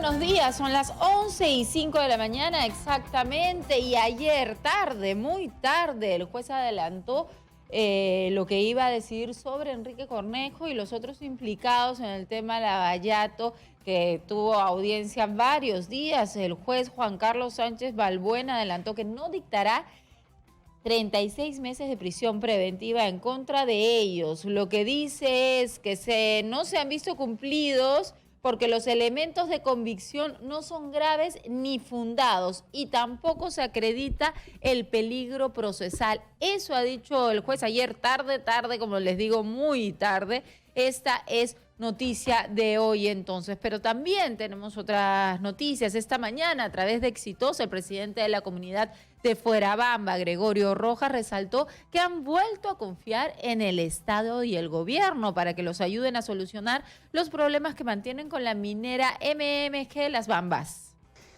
buenos días, son las 11:05 de la mañana exactamente y ayer tarde, muy tarde, el juez adelantó lo que iba a decir sobre Enrique Cornejo y los otros implicados en el tema Lavallato, que tuvo audiencia varios días. El juez Juan Carlos Sánchez Balbuena adelantó que no dictará 36 meses de prisión preventiva en contra de ellos. Lo que dice es que no se han visto cumplidos porque los elementos de convicción no son graves ni fundados y tampoco se acredita el peligro procesal. Eso ha dicho el juez ayer tarde, como les digo, muy tarde. Esta es noticia de hoy entonces, pero también tenemos otras noticias. Esta mañana, a través de Exitosa, el presidente de la comunidad de Fuerabamba, Gregorio Rojas, resaltó que han vuelto a confiar en el Estado y el gobierno para que los ayuden a solucionar los problemas que mantienen con la minera MMG Las Bambas.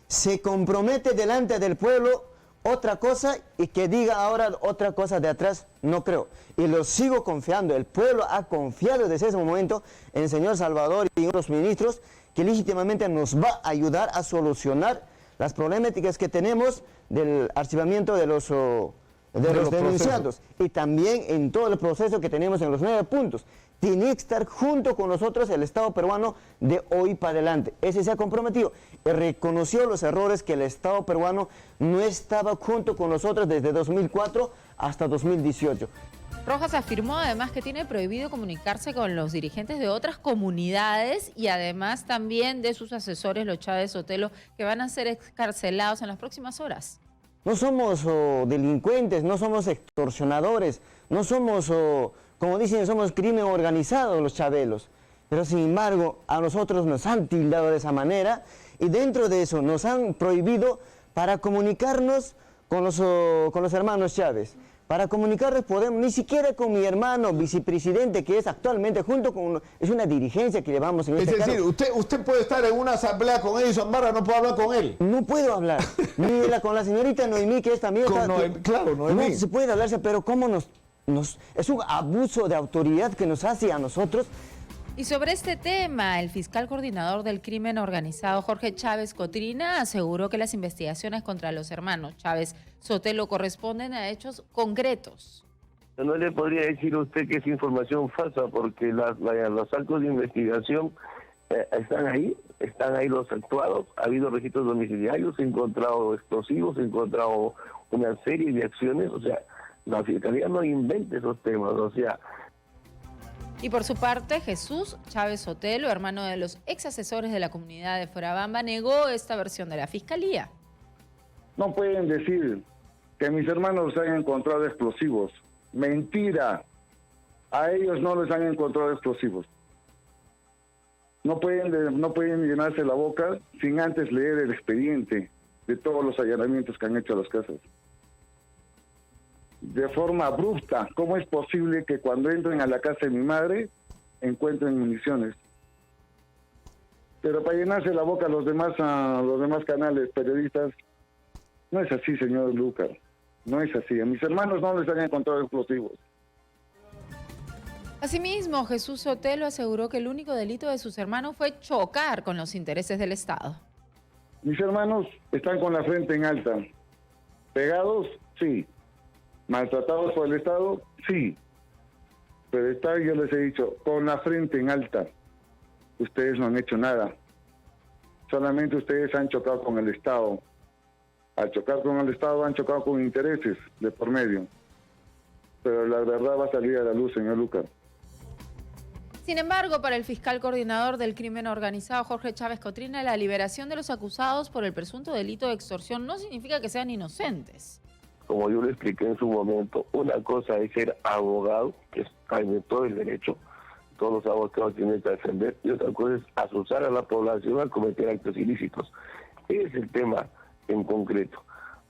Se compromete delante del pueblo otra cosa y que diga ahora otra cosa de atrás, no creo. Y lo sigo confiando. El pueblo ha confiado desde ese momento en el señor Salvador y otros ministros que legítimamente nos va a ayudar a solucionar las problemáticas que tenemos del archivamiento de los denunciados y también en todo el proceso que tenemos en los 9 puntos. Tiene que estar junto con nosotros el Estado peruano de hoy para adelante. Ese se ha comprometido y reconoció los errores que el Estado peruano no estaba junto con nosotros desde 2004 hasta 2018. Rojas afirmó además que tiene prohibido comunicarse con los dirigentes de otras comunidades y además también de sus asesores, los Chávez Sotelo, que van a ser excarcelados en las próximas horas. No somos delincuentes, no somos extorsionadores, no somos, como dicen, somos crimen organizado los chabelos. Pero sin embargo, a nosotros nos han tildado de esa manera y dentro de eso nos han prohibido para comunicarnos con los hermanos Chávez. Para comunicarles podemos, ni siquiera con mi hermano vicepresidente, que es actualmente junto con, es una dirigencia que llevamos en este cargo. Es decir, usted puede estar en una asamblea con Edison Barra, no puede hablar con él. No puedo hablar, ni con la señorita Noemí, que es también... Claro, Noemí. No se puede hablarse, pero cómo es un abuso de autoridad que nos hace a nosotros. Y sobre este tema, el fiscal coordinador del crimen organizado, Jorge Chávez Cotrina, aseguró que las investigaciones contra los hermanos Chávez Sotelo corresponden a hechos concretos. No le podría decir a usted que es información falsa, porque los actos de investigación están ahí los actuados, ha habido registros domiciliarios, se han encontrado explosivos, se ha encontrado una serie de acciones, o sea, la Fiscalía no inventa esos temas, o sea... Y por su parte, Jesús Chávez Sotelo, hermano de los ex asesores de la comunidad de Fuerabamba, negó esta versión de la Fiscalía. No pueden decir que mis hermanos han encontrado explosivos. Mentira. A ellos no les han encontrado explosivos. No pueden llenarse la boca sin antes leer el expediente de todos los allanamientos que han hecho a las casas. De forma abrupta, ¿cómo es posible que cuando entren a la casa de mi madre encuentren municiones? Pero para llenarse la boca a los demás canales periodistas, no es así, señor Lucas, no es así. A mis hermanos no les han encontrado explosivos. Asimismo, Jesús Sotelo aseguró que el único delito de sus hermanos fue chocar con los intereses del Estado. Mis hermanos están con la frente en alta. ¿Pegados? Sí. ¿Maltratados por el Estado? Sí. Pero yo les he dicho, con la frente en alta. Ustedes no han hecho nada. Solamente ustedes han chocado con el Estado. Al chocar con el Estado han chocado con intereses de por medio. Pero la verdad va a salir a la luz, señor Lucas. Sin embargo, para el fiscal coordinador del crimen organizado, Jorge Chávez Cotrina, la liberación de los acusados por el presunto delito de extorsión no significa que sean inocentes. Como yo le expliqué en su momento, una cosa es ser abogado, que está en todo el derecho, todos los abogados tienen que defender, y otra cosa es asusar a la población a cometer actos ilícitos. Ese es el tema en concreto.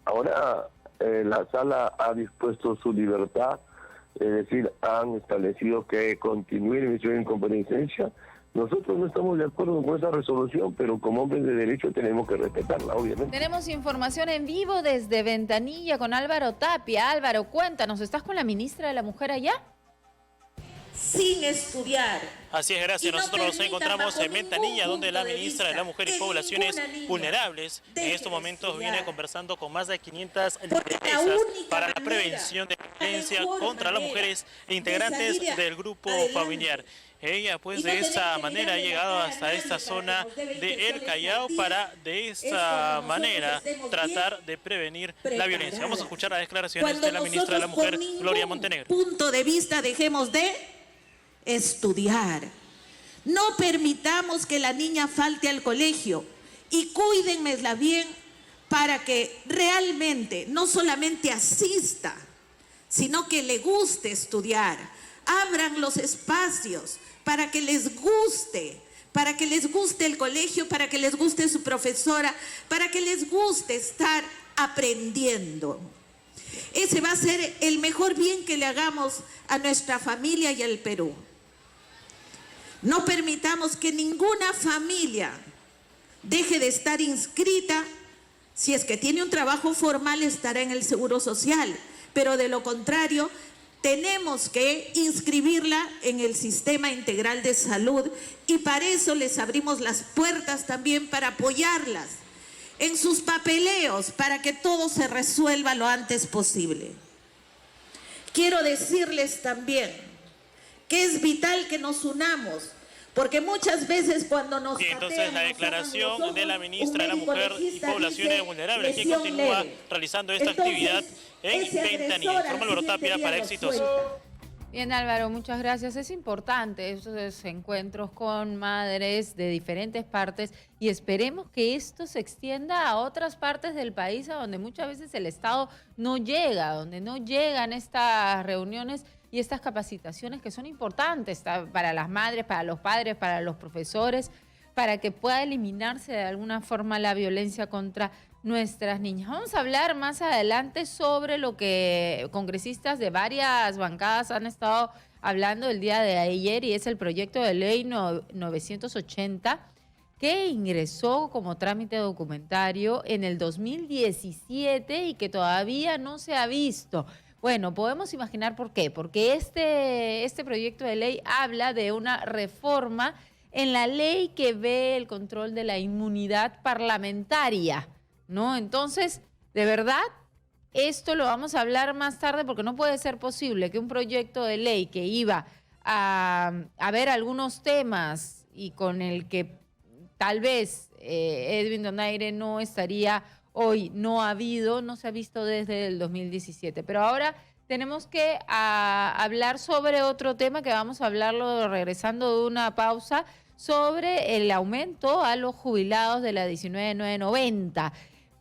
Ahora la sala ha dispuesto su libertad, es decir, han establecido que continúe la emisión en comparecencia. Nosotros no estamos de acuerdo con esa resolución, pero como hombres de derecho tenemos que respetarla, obviamente. Tenemos información en vivo desde Ventanilla con Álvaro Tapia. Álvaro, cuéntanos, ¿estás con la ministra de la Mujer allá? sin estudiar. Así es, gracias. Nosotros nos encontramos en Ventanilla, donde la ministra de la Mujer y Poblaciones Vulnerables en estos momentos viene conversando con más de 500 lideresas para la prevención de violencia contra las mujeres e integrantes del grupo familiar. Ella pues de esta manera ha llegado hasta esta zona de El Callao para de esta manera tratar de prevenir la violencia. Vamos a escuchar las declaraciones de la ministra de la Mujer, Gloria Montenegro. Punto de vista dejemos de estudiar. No permitamos que la niña falte al colegio y cuídenmela bien para que realmente no solamente asista, sino que le guste estudiar. Abran los espacios para que les guste el colegio, para que les guste su profesora, para que les guste estar aprendiendo. Ese va a ser el mejor bien que le hagamos a nuestra familia y al Perú. No permitamos que ninguna familia deje de estar inscrita. Si es que tiene un trabajo formal, estará en el Seguro Social, pero de lo contrario, tenemos que inscribirla en el Sistema Integral de Salud y para eso les abrimos las puertas también para apoyarlas en sus papeleos, para que todo se resuelva lo antes posible. Quiero decirles también que es vital que nos unamos, porque muchas veces cuando nos y entonces la declaración de la ministra de la Mujer y Poblaciones Vulnerables, que continúa realizando esta actividad en Ventanilla. Informa Álvaro Tapia para Éxitos. Bien, Álvaro, muchas gracias. Es importante esos encuentros con madres de diferentes partes y esperemos que esto se extienda a otras partes del país a donde muchas veces el Estado no llega, donde no llegan estas reuniones y estas capacitaciones que son importantes para las madres, para los padres, para los profesores, para que pueda eliminarse de alguna forma la violencia contra nuestras niñas. Vamos a hablar más adelante sobre lo que congresistas de varias bancadas han estado hablando el día de ayer y es el proyecto de ley 980 que ingresó como trámite documentario en el 2017 y que todavía no se ha visto. Bueno, podemos imaginar por qué, porque este proyecto de ley habla de una reforma en la ley que ve el control de la inmunidad parlamentaria, ¿no? Entonces, de verdad, esto lo vamos a hablar más tarde porque no puede ser posible que un proyecto de ley que iba a ver algunos temas y con el que tal vez Edwin Donaire no estaría hoy, no se ha visto desde el 2017. Pero ahora tenemos que hablar sobre otro tema que vamos a hablarlo regresando de una pausa, sobre el aumento a los jubilados de la 19.990.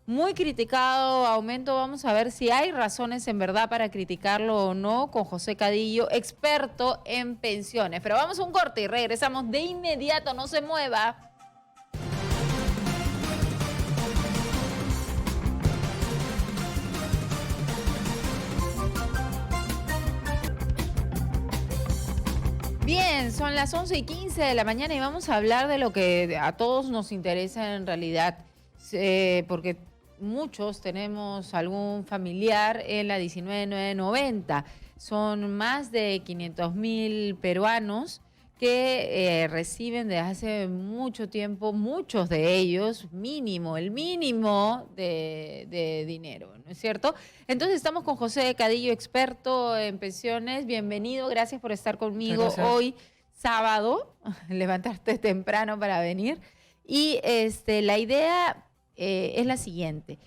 Muy criticado aumento, vamos a ver si hay razones en verdad para criticarlo o no, con José Cadillo, experto en pensiones. Pero vamos a un corte y regresamos de inmediato, no se mueva. Bien, son las 11:15 de la mañana y vamos a hablar de lo que a todos nos interesa en realidad, porque muchos tenemos algún familiar en la 19.990. Son más de 500.000 peruanos que reciben desde hace mucho tiempo, muchos de ellos, el mínimo de dinero, ¿no es cierto? Entonces estamos con José Cadillo, experto en pensiones. Bienvenido, gracias por estar conmigo hoy, sábado, levantarte temprano para venir. Y la idea es la siguiente.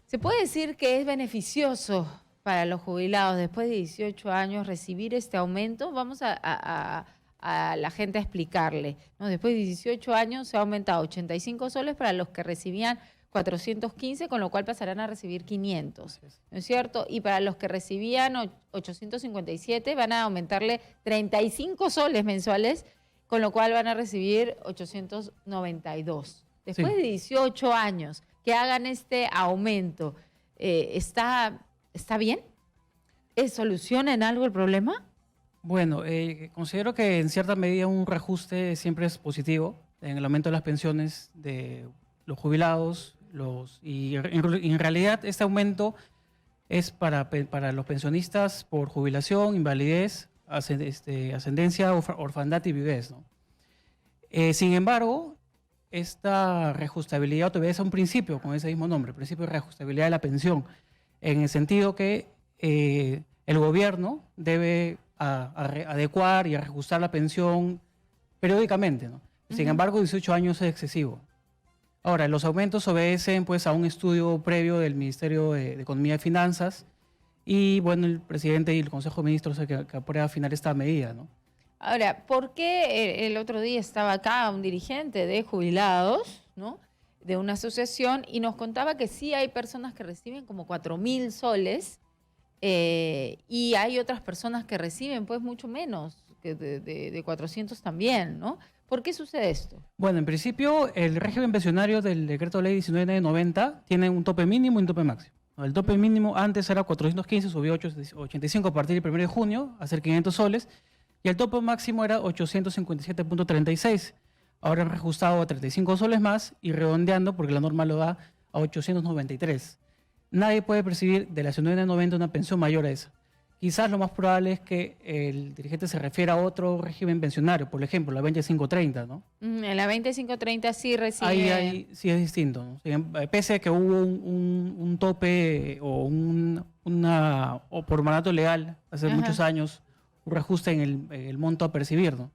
¿Se puede decir que es beneficioso para los jubilados después de 18 años recibir este aumento? Vamos a la gente a explicarle, ¿no? Después de 18 años se ha aumentado 85 soles para los que recibían 415, con lo cual pasarán a recibir 500, ¿no es cierto? Y para los que recibían 857 van a aumentarle 35 soles mensuales, con lo cual van a recibir 892. Después de 18 años que hagan este aumento, ¿está bien? ¿Soluciona en algo el problema? Bueno, considero que en cierta medida un reajuste siempre es positivo en el aumento de las pensiones de los jubilados, y en realidad este aumento es para los pensionistas por jubilación, invalidez, ascendencia, orfandad y viudez, ¿no? Sin embargo, esta reajustabilidad todavía es un principio, con ese mismo nombre, principio de reajustabilidad de la pensión, en el sentido que el gobierno debe adecuar y reajustar la pensión periódicamente, ¿no? Sin embargo, 18 años es excesivo. Ahora, los aumentos obedecen pues, a un estudio previo del Ministerio de Economía y Finanzas y, bueno, el presidente y el Consejo de Ministros es el que aprueba al final esta medida, ¿no? Ahora, ¿por qué el otro día estaba acá un dirigente de jubilados, ¿no?, de una asociación, y nos contaba que sí hay personas que reciben como 4.000 soles y hay otras personas que reciben pues mucho menos, que de 400 también, ¿no? ¿Por qué sucede esto? Bueno, en principio, el régimen pensionario del decreto ley 1990 tiene un tope mínimo y un tope máximo. El tope mínimo antes era 415, subió a 85 a partir del 1 de junio, a ser 500 soles, y el tope máximo era 857.36. Ahora han reajustado a 35 soles más y redondeando, porque la norma lo da, a 893. Nadie puede percibir de la 1990 una pensión mayor a esa. Quizás lo más probable es que el dirigente se refiera a otro régimen pensionario, por ejemplo, la 2530, ¿no? En la 2530 sí recibe... Ahí sí es distinto, ¿no? Pese a que hubo un tope o por mandato legal hace muchos años, un reajuste en el monto a percibir, ¿no?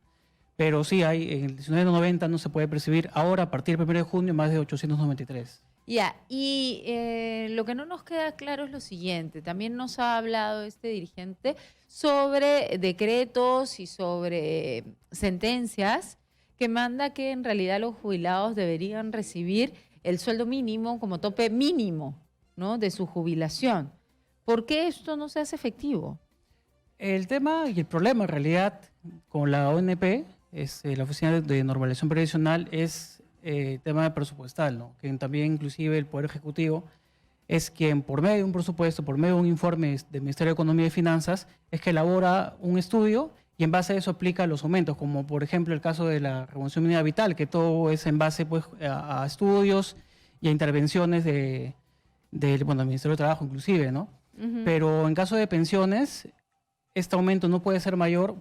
Pero sí, en el 1990 no se puede percibir ahora, a partir del 1 de junio, más de 893. Ya, y lo que no nos queda claro es lo siguiente. También nos ha hablado este dirigente sobre decretos y sobre sentencias que manda que en realidad los jubilados deberían recibir el sueldo mínimo como tope mínimo, ¿no?, de su jubilación. ¿Por qué esto no se hace efectivo? El tema y el problema en realidad con la ONP, la Oficina de Normalización Previsional, es tema presupuestal, ¿no? Que también inclusive el Poder Ejecutivo es quien, por medio de un presupuesto, por medio de un informe del Ministerio de Economía y Finanzas, es que elabora un estudio y en base a eso aplica los aumentos, como por ejemplo el caso de la revolución minera vital, que todo es en base pues, a estudios y a intervenciones del Ministerio de Trabajo inclusive, ¿no? Pero en caso de pensiones, este aumento no puede ser mayor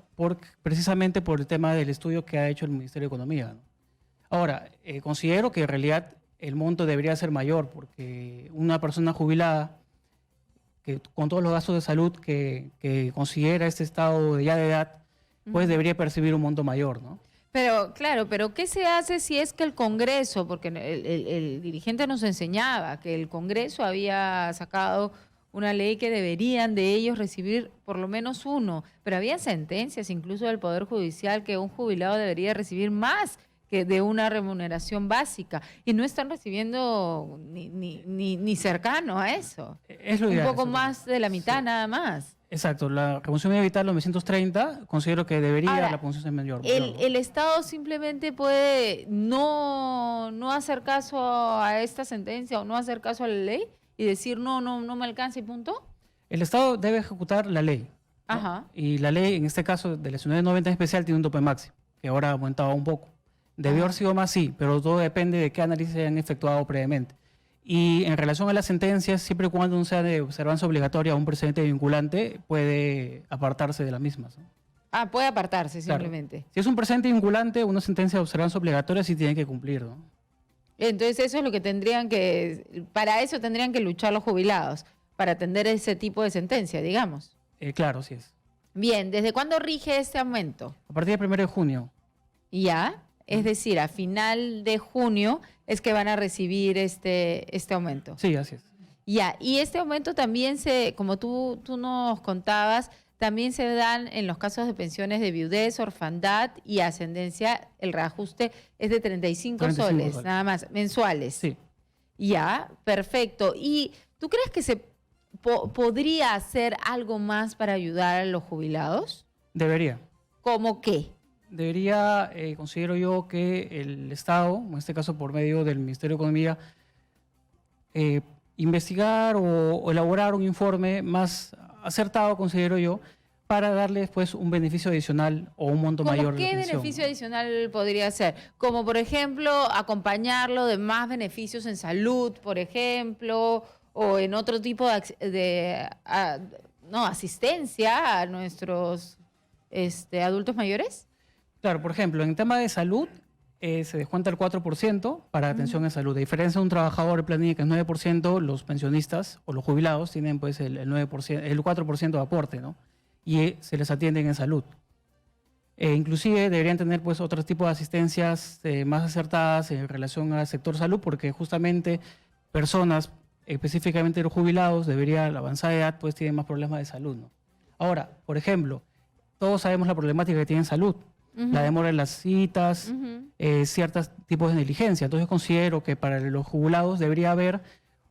precisamente por el tema del estudio que ha hecho el Ministerio de Economía, ¿no? Ahora, considero que en realidad el monto debería ser mayor porque una persona jubilada que con todos los gastos de salud que considera este estado ya de edad, pues debería percibir un monto mayor, ¿no? Pero, claro, pero ¿qué se hace si es que el Congreso, porque el dirigente nos enseñaba que el Congreso había sacado una ley que deberían de ellos recibir por lo menos uno, pero había sentencias incluso del Poder Judicial que un jubilado debería recibir más que de una remuneración básica, y no están recibiendo ni cercano a eso. Es lo ideal, un poco más de la mitad, nada más. Exacto, la revolución minera vital 930 considero que debería ahora, la punción ser mayor. El Estado simplemente puede no hacer caso a esta sentencia o no hacer caso a la ley y decir no me alcanza y punto. El Estado debe ejecutar la ley, ¿no? Ajá. Y la ley, en este caso de la 1990 en especial, tiene un tope máximo, que ahora ha aumentado un poco. Debió haber sido más, sí, pero todo depende de qué análisis se han efectuado previamente. Y en relación a las sentencias, siempre y cuando no sea de observancia obligatoria o un precedente vinculante, puede apartarse de las mismas, ¿no? Puede apartarse simplemente. Claro. Si es un precedente vinculante, una sentencia de observancia obligatoria sí tiene que cumplir, ¿no? Entonces eso es lo que para eso tendrían que luchar los jubilados, para atender ese tipo de sentencia, digamos. Claro, sí es. Bien, ¿desde cuándo rige este aumento? A partir del 1 de junio. ¿Ya? Es decir, a final de junio es que van a recibir este aumento. Sí, así es. Ya, y este aumento también como tú nos contabas, también se dan en los casos de pensiones de viudez, orfandad y ascendencia. El reajuste es de 35 soles, nada más, mensuales. Sí. Ya, perfecto. ¿Y tú crees que se podría hacer algo más para ayudar a los jubilados? Debería. ¿Cómo qué? Debería, considero yo, que el Estado, en este caso por medio del Ministerio de Economía, investigar o elaborar un informe más acertado, considero yo, para darle después un beneficio adicional o un monto mayor de pensión. ¿Qué beneficio adicional podría ser? Como, por ejemplo, acompañarlo de más beneficios en salud, por ejemplo, o en otro tipo de asistencia a nuestros adultos mayores? Claro, por ejemplo, en tema de salud, se descuenta el 4% para atención en salud. A diferencia de un trabajador de planilla que es 9%, los pensionistas o los jubilados tienen pues el 9%, el 4% de aporte, ¿no? Y se les atienden en salud. Inclusive deberían tener pues otro tipo de asistencias más acertadas en relación al sector salud, porque justamente personas, específicamente los jubilados, a la avanzada edad, pues tienen más problemas de salud, ¿no? Ahora, por ejemplo, todos sabemos la problemática que tienen salud. La demora en las citas, ciertos tipos de negligencia. Entonces considero que para los jubilados debería haber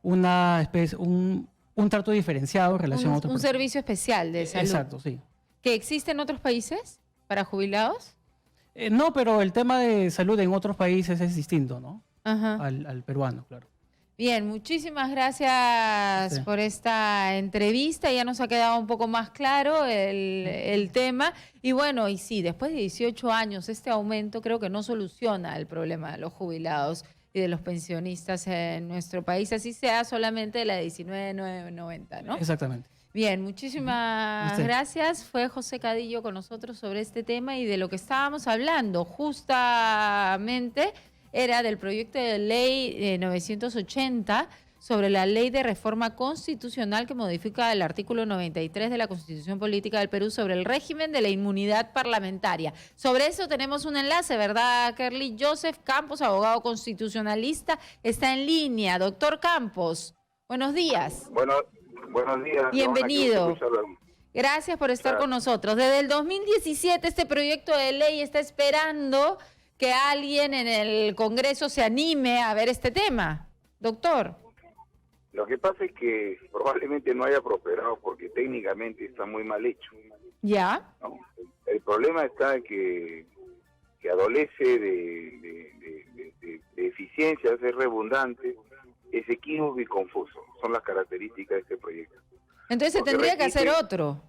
una especie, un trato diferenciado en relación a otros. Un servicio especial de salud. Exacto, sí. ¿Que existe en otros países para jubilados? No, pero el tema de salud en otros países es distinto, ¿no? Ajá. Al peruano, claro. Bien, muchísimas gracias por esta entrevista. Ya nos ha quedado un poco más claro el tema. Y bueno, y sí, después de 18 años, este aumento creo que no soluciona el problema de los jubilados y de los pensionistas en nuestro país, así sea solamente la de 19,990, ¿no? Exactamente. Bien, muchísimas gracias. Fue José Cadillo con nosotros sobre este tema y de lo que estábamos hablando. Justamente era del proyecto de ley 980 sobre la ley de reforma constitucional que modifica el artículo 93 de la Constitución Política del Perú sobre el régimen de la inmunidad parlamentaria. Sobre eso tenemos un enlace, ¿verdad, Kerly? Joseph Campos, abogado constitucionalista, está en línea. Doctor Campos, buenos días. Buenos días. Bienvenido. Gracias por estar con nosotros. Desde el 2017 este proyecto de ley está esperando que alguien en el Congreso se anime a ver este tema. Doctor. Lo que pasa es que probablemente no haya prosperado porque técnicamente está muy mal hecho. ¿Ya? ¿No? El problema está en que adolece de eficiencias, es redundante, es equívoco y confuso. Son las características de este proyecto. Entonces se tendría que hacer otro.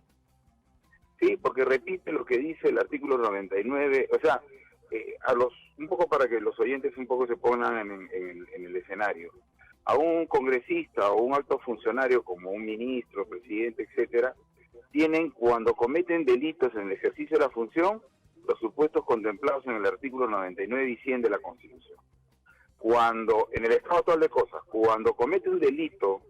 Sí, porque repite lo que dice el artículo 99, o sea, un poco para que los oyentes un poco se pongan en el escenario. A un congresista o un alto funcionario como un ministro, presidente, etcétera, tienen, cuando cometen delitos en el ejercicio de la función, los supuestos contemplados en el artículo 99 y 100 de la Constitución. Cuando, en el estado actual de cosas, cuando comete un delito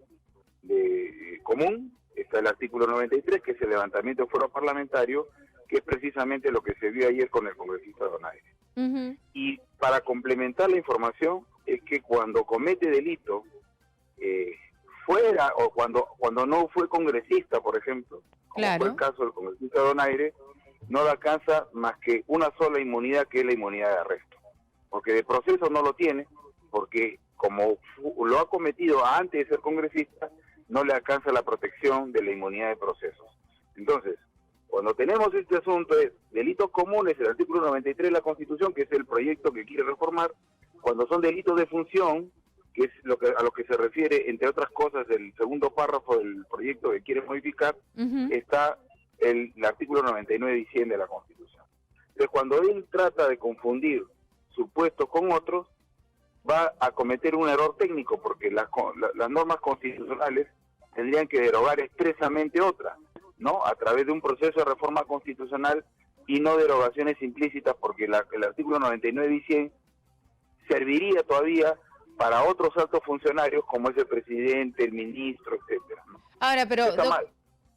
común, está el artículo 93, que es el levantamiento de fuero parlamentario, que es precisamente lo que se vio ayer con el congresista Donaire. Y para complementar la información, es que cuando comete delito fuera, o cuando no fue congresista, por ejemplo, como fue el caso del congresista Donaire, no le alcanza más que una sola inmunidad, que es la inmunidad de arresto. Porque de proceso no lo tiene, porque como lo ha cometido antes de ser congresista, no le alcanza la protección de la inmunidad de procesos. Entonces, cuando tenemos este asunto de delitos comunes, el artículo 93 de la Constitución, que es el proyecto que quiere reformar, cuando son delitos de función, que es a lo que se refiere, entre otras cosas, el segundo párrafo del proyecto que quiere modificar, está el artículo 99 y 100 de la Constitución. Entonces, cuando él trata de confundir supuestos con otros, va a cometer un error técnico, porque las normas constitucionales tendrían que derogar expresamente otras, ¿no? A través de un proceso de reforma constitucional y no derogaciones implícitas, porque el artículo 99 y 100 serviría todavía para otros altos funcionarios como es el presidente, el ministro, etcétera, ¿no? Ahora, pero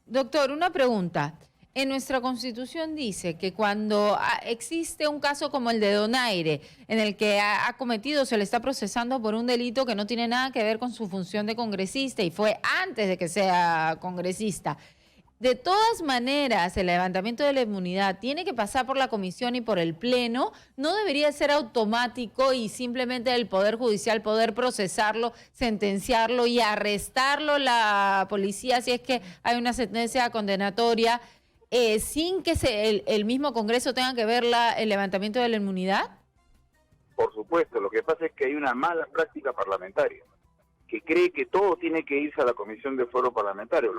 doctor, una pregunta. En nuestra Constitución dice que cuando existe un caso como el de Donaire, en el que ha cometido, se le está procesando por un delito que no tiene nada que ver con su función de congresista y fue antes de que sea congresista. De todas maneras, el levantamiento de la inmunidad tiene que pasar por la comisión y por el pleno. No debería ser automático y simplemente el Poder Judicial poder procesarlo, sentenciarlo y arrestarlo la policía si es que hay una sentencia condenatoria, sin que el mismo Congreso tenga que ver el levantamiento de la inmunidad. Por supuesto, lo que pasa es que hay una mala práctica parlamentaria, que cree que todo tiene que irse a la Comisión de Fuero Parlamentario.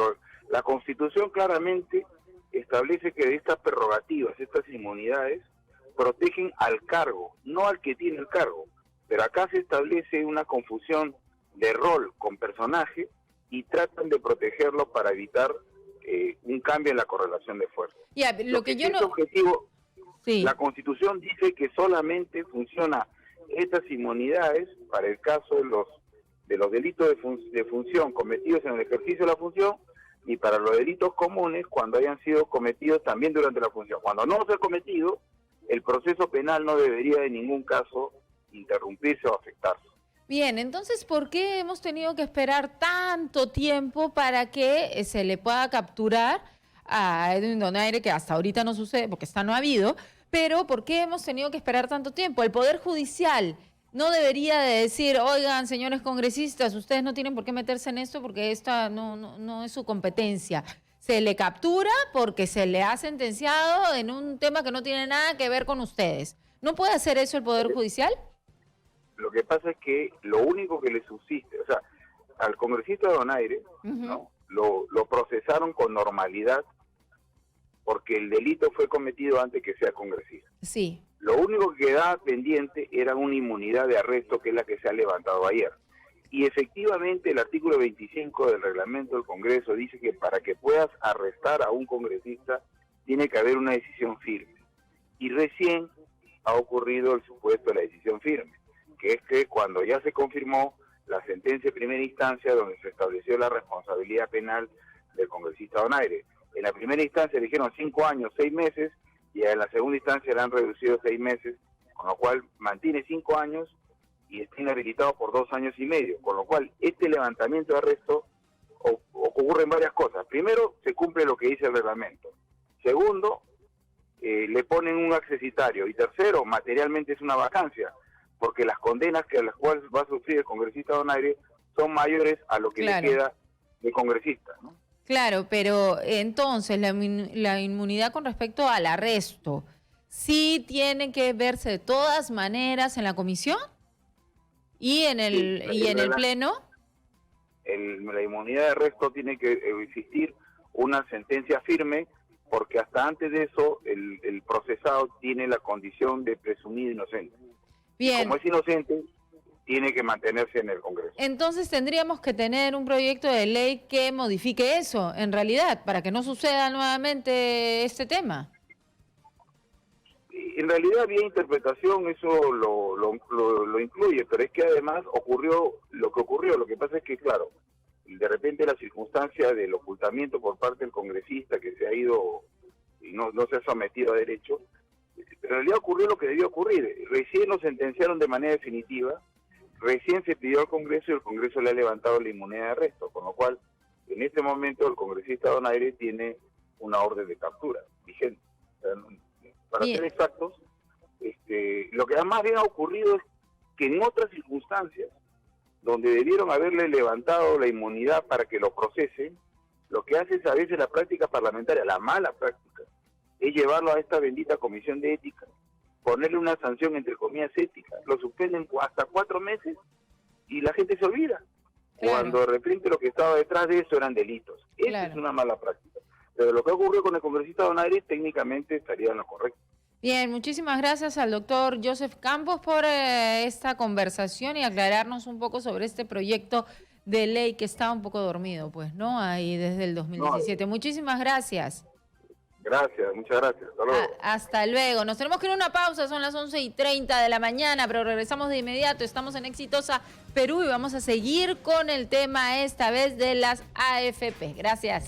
La Constitución claramente establece que estas prerrogativas, estas inmunidades, protegen al cargo, no al que tiene el cargo. Pero acá se establece una confusión de rol con personaje y tratan de protegerlo para evitar un cambio en la correlación de fuerzas. Ya, lo que yo no... objetivo, sí. La Constitución dice que solamente funciona estas inmunidades para el caso de los delitos de función cometidos en el ejercicio de la función y para los delitos comunes cuando hayan sido cometidos también durante la función. Cuando no se ha cometido, el proceso penal no debería en ningún caso interrumpirse o afectarse. Bien, entonces, ¿por qué hemos tenido que esperar tanto tiempo para que se le pueda capturar a Edwin Donaire, que hasta ahorita no sucede porque no ha habido, pero ¿por qué hemos tenido que esperar tanto tiempo? El Poder Judicial no debería de decir, oigan, señores congresistas, ustedes no tienen por qué meterse en esto porque esta no es su competencia. Se le captura porque se le ha sentenciado en un tema que no tiene nada que ver con ustedes. ¿No puede hacer eso el Poder Judicial? Lo que pasa es que lo único que le subsiste, o sea, al congresista Donaire, ¿no? Lo procesaron con normalidad porque el delito fue cometido antes que sea congresista. Sí. Lo único que quedaba pendiente era una inmunidad de arresto, que es la que se ha levantado ayer. Y efectivamente el artículo 25 del reglamento del Congreso dice que para que puedas arrestar a un congresista tiene que haber una decisión firme. Y recién ha ocurrido el supuesto de la decisión firme, que es que cuando ya se confirmó la sentencia de primera instancia donde se estableció la responsabilidad penal del congresista Donaire. En la primera instancia le dijeron 5 años, 6 meses, y en la segunda instancia le han reducido 6 meses, con lo cual mantiene 5 años y está inhabilitado por 2 años y medio, con lo cual este levantamiento de arresto ocurre en varias cosas. Primero, se cumple lo que dice el reglamento. Segundo, le ponen un accesitario. Y tercero, materialmente es una vacancia, porque las condenas que a las cuales va a sufrir el congresista Donaire son mayores a lo que le queda de congresista, ¿no? Claro, pero entonces la inmunidad con respecto al arresto, ¿sí tiene que verse de todas maneras en la comisión? ¿Y en el pleno? La inmunidad de arresto tiene que existir una sentencia firme, porque hasta antes de eso el procesado tiene la condición de presumido inocente. Bien. Como es inocente, tiene que mantenerse en el Congreso. Entonces tendríamos que tener un proyecto de ley que modifique eso, en realidad, para que no suceda nuevamente este tema. En realidad, vía interpretación, eso lo incluye, pero es que además ocurrió lo que ocurrió. Lo que pasa es que, claro, de repente la circunstancia del ocultamiento por parte del congresista que se ha ido y no se ha sometido a derecho, en realidad ocurrió lo que debió ocurrir. Recién lo sentenciaron de manera definitiva, recién se pidió al Congreso y el Congreso le ha levantado la inmunidad de arresto, con lo cual en este momento el congresista Donaire tiene una orden de captura vigente. Para ser exactos, lo que más bien ha ocurrido es que en otras circunstancias donde debieron haberle levantado la inmunidad para que lo procesen, lo que hace es a veces la práctica parlamentaria, la mala práctica, es llevarlo a esta bendita comisión de ética, ponerle una sanción entre comillas ética, lo suspenden hasta 4 meses y la gente se olvida, cuando de repente lo que estaba detrás de eso eran delitos. Esa es una mala práctica. Pero lo que ocurrió con el congresista Donaire técnicamente estaría en lo correcto. Bien, muchísimas gracias al doctor Joseph Campos por esta conversación y aclararnos un poco sobre este proyecto de ley que estaba un poco dormido, pues, ¿no? Ahí desde el 2017. Muchísimas gracias. Gracias, muchas gracias. Hasta luego. Hasta luego. Nos tenemos que ir a una pausa, son las 11:30 de la mañana, pero regresamos de inmediato. Estamos en Exitosa Perú y vamos a seguir con el tema esta vez de las AFP. Gracias.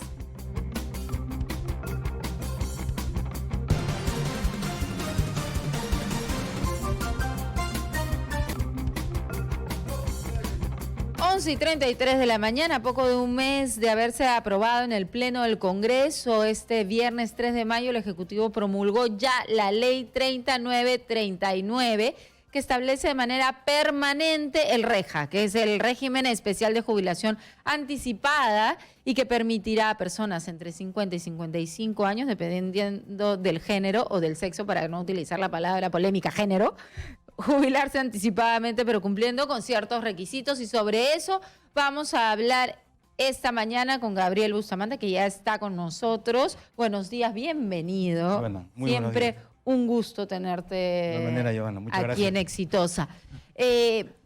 Y 33 de la mañana, poco de un mes de haberse aprobado en el Pleno del Congreso. Este viernes 3 de mayo el Ejecutivo promulgó ya la Ley 3939, que establece de manera permanente el REJA, que es el Régimen Especial de Jubilación Anticipada, y que permitirá a personas entre 50 y 55 años, dependiendo del género o del sexo, para no utilizar la palabra polémica género, jubilarse anticipadamente, pero cumpliendo con ciertos requisitos. Y sobre eso vamos a hablar esta mañana con Gabriel Bustamante, que ya está con nosotros. Buenos días, bienvenido. Bueno, muy siempre un gusto tenerte de manera, Giovanna. Muchas aquí gracias. en Exitosa.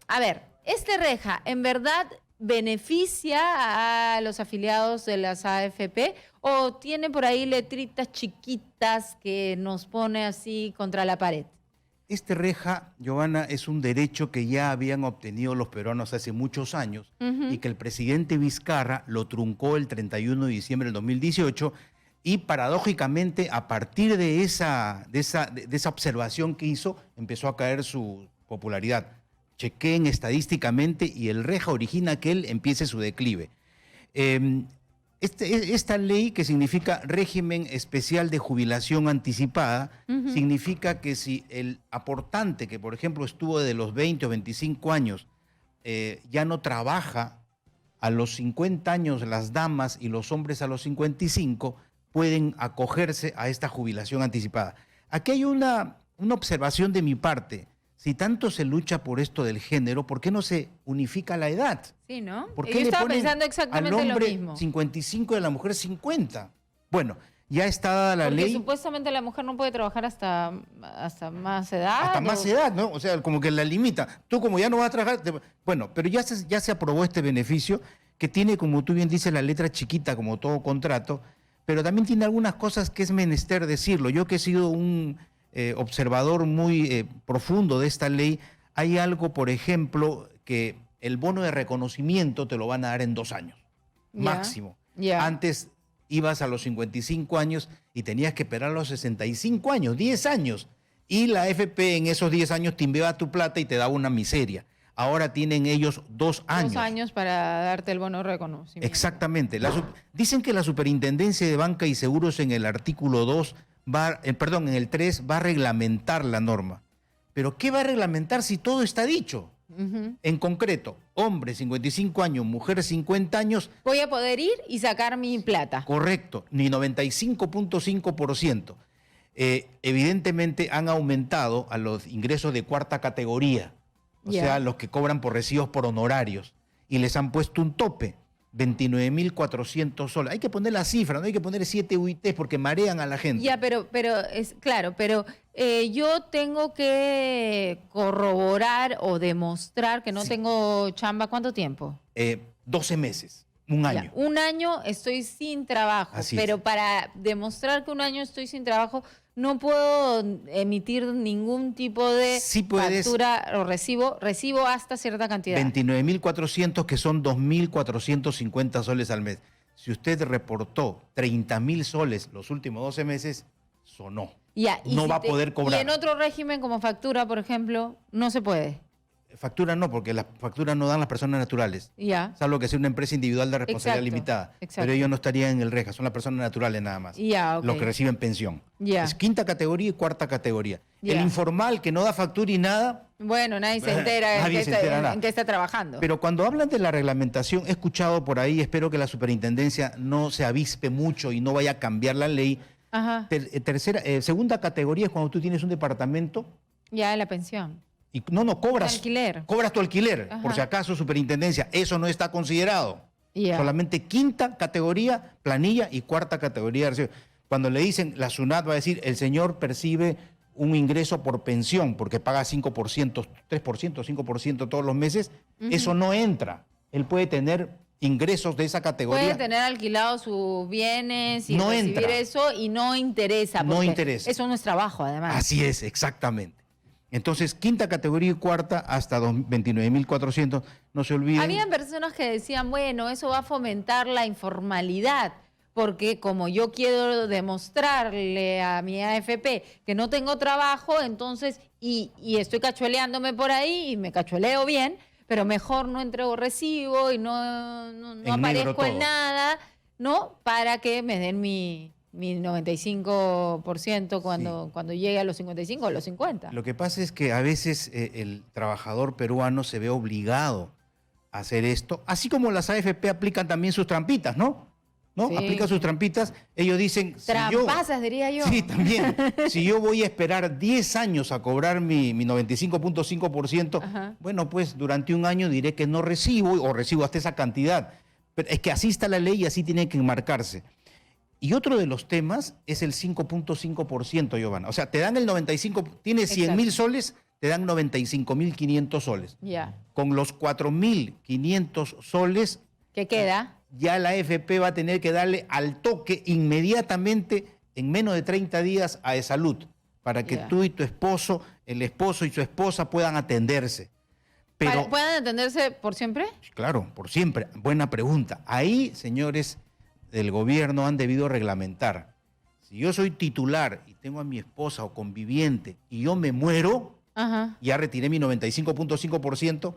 A ver, este REJA, ¿en verdad beneficia a los afiliados de las AFP o tiene por ahí letritas chiquitas que nos pone así contra la pared? Este reja, Giovanna, es un derecho que ya habían obtenido los peruanos hace muchos años y que el presidente Vizcarra lo truncó el 31 de diciembre del 2018 y paradójicamente a partir de esa observación que hizo empezó a caer su popularidad. Chequeen estadísticamente y el reja origina que él empiece su declive. Esta ley, que significa régimen especial de jubilación anticipada, significa que si el aportante, que por ejemplo estuvo de los 20 o 25 años, ya no trabaja, a los 50 años las damas y los hombres a los 55 pueden acogerse a esta jubilación anticipada. Aquí hay una observación de mi parte. Si tanto se lucha por esto del género, ¿por qué no se unifica la edad? Sí, ¿no? ¿Por qué Yo le estaba ponen pensando exactamente al hombre lo mismo. 55 y a la mujer 50? Bueno, ya está dada la Porque ley. supuestamente la mujer no puede trabajar hasta más edad. Hasta más edad, ¿no? O sea, como que la limita. Tú como ya no vas a trabajar... Bueno, pero ya se aprobó este beneficio que tiene, como tú bien dices, la letra chiquita como todo contrato, pero también tiene algunas cosas que es menester decirlo. Yo que he sido un observador muy profundo de esta ley, hay algo, por ejemplo, que el bono de reconocimiento te lo van a dar en 2 años, máximo. Antes ibas a los 55 años y tenías que esperar a los 65 años, 10 años. Y la AFP en esos 10 años te enviaba tu plata y te daba una miseria. Ahora tienen ellos 2 años. 2 años para darte el bono de reconocimiento. Exactamente. Dicen que la Superintendencia de Banca y Seguros en el artículo 2, en el 3, va a reglamentar la norma. Pero ¿qué va a reglamentar si todo está dicho? En concreto, hombre 55 años, mujer 50 años. Voy a poder ir y sacar mi plata. Correcto, ni 95.5%. Evidentemente han aumentado a los ingresos de 4ª categoría, o sea, los que cobran por recibos por honorarios, y les han puesto un tope, 29.400 soles. Hay que poner la cifra, no hay que poner 7 UITs porque marean a la gente. Ya, pero es claro, pero yo tengo que corroborar o demostrar que no tengo chamba. ¿Cuánto tiempo? 12 meses, un año. Ya, un año estoy sin trabajo, pero para demostrar que un año estoy sin trabajo no puedo emitir ningún tipo de factura o recibo hasta cierta cantidad. 29.400, que son 2.450 soles al mes. Si usted reportó 30.000 soles los últimos 12 meses, sonó. No va a poder cobrar. Y en otro régimen como factura, por ejemplo, no se puede. Factura no, porque las facturas no dan las personas naturales. Salvo que sea una empresa individual de responsabilidad limitada. Pero ellos no estarían en el reja, son las personas naturales nada más. Los que reciben pensión. Es 5ª categoría y 4ª categoría. El informal que no da factura y nada. Bueno, nadie se entera en qué está trabajando. Pero cuando hablan de la reglamentación, he escuchado por ahí, espero que la superintendencia no se avispe mucho y no vaya a cambiar la ley. Segunda categoría es cuando tú tienes un departamento. Ya, la pensión. Y cobras tu alquiler, por si acaso, superintendencia, eso no está considerado. Solamente 5ª categoría, planilla, y 4ª categoría. Cuando le dicen, la SUNAT va a decir, el señor percibe un ingreso por pensión, porque paga 5%, 3%, 5% todos los meses, eso no entra. Él puede tener ingresos de esa categoría. Puede tener alquilados sus bienes y recibir eso, y no interesa. No interesa. Eso no es trabajo, además. Así es, exactamente. Entonces, 5ª categoría y 4ª hasta 29.400, no se olviden. Habían personas que decían, bueno, eso va a fomentar la informalidad, porque como yo quiero demostrarle a mi AFP que no tengo trabajo, entonces, y estoy cachueleándome por ahí, y me cachueleo bien, pero mejor no entrego recibo y no aparezco en nada, ¿no? Para que me den mi 95% cuando llegue a los 55 o a los 50. Lo que pasa es que a veces el trabajador peruano se ve obligado a hacer esto, así como las AFP aplican también sus trampitas, ¿no? Aplican sus trampitas, ellos dicen... Trampasas, diría yo. Sí, también. Si yo voy a esperar 10 años a cobrar mi 95.5%, bueno, pues durante un año diré que no recibo o recibo hasta esa cantidad. Pero es que así está la ley y así tiene que enmarcarse. Y otro de los temas es el 5.5%, Giovanna. O sea, te dan el 95, tienes 100.000 soles, te dan 95.500 soles. Ya. Con los 4.500 soles, ¿Qué queda? ya la AFP va a tener que darle al toque inmediatamente, en menos de 30 días, a Esalud, para que tú y tu esposo, el esposo y su esposa puedan atenderse. Pero, ¿Pueden atenderse por siempre? claro, por siempre. Buena pregunta. Ahí, señores del gobierno, han debido reglamentar. Si yo soy titular y tengo a mi esposa o conviviente y yo me muero, ya retiré mi 95.5%,